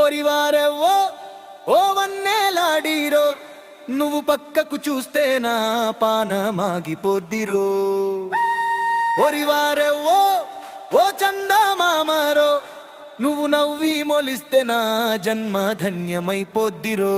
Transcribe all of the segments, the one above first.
ఒరివారెవ్వో ఓ వన్నేలాడిరో, నువ్వు పక్కకు చూస్తే నా పానమాగిపోద్దిరో. ఒరివారెవ్వో ఓ చందమామరో, నువ్వు నవ్వి మొలిస్తే నా జన్మ ధన్యమైపోద్దిరో.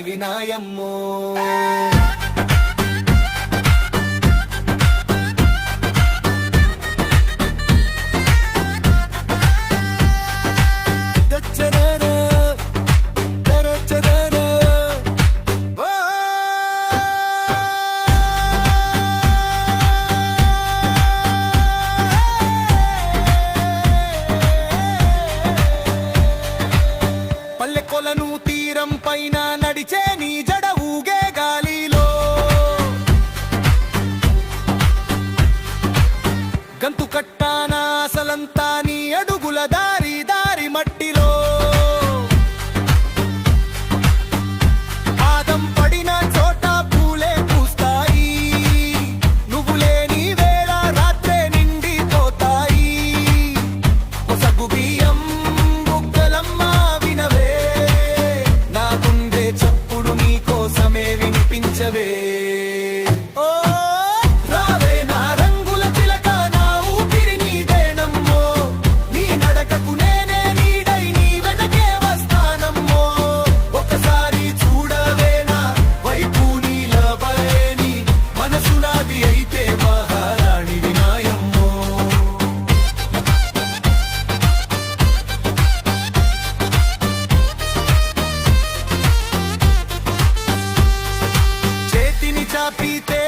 వినాయమ్మో పల్లెకొలను తీరం పైన నడిచే నీ జడ ఊగే గాలిలో, గంతు కట్టాన అసలంతా నీ అడుగుల దారి దారి మట్టిలో. పాదం పడిన చోట పూలే పూస్తాయి, నువ్వు లేని వేళ రాత్రే నిండిపోతాయి. పొసగు బియ్యం బుగ్గలమ్మ వినవే, నా గుండె చప్పుడు నీ కోసమే వినిపించవే. ఓ రావే నా రంగుల చిలక, నా ఊపిరి నీదేనమ్మో, నీ నడకకు నేనే నీడై నీ వెనకే వస్తానమ్మో. ఒకసారి చూడవే నా వైపు నీలబడేని, మనసు నాది అయితే మహారాణి వినాయమ్మో. చేతిని చాపితే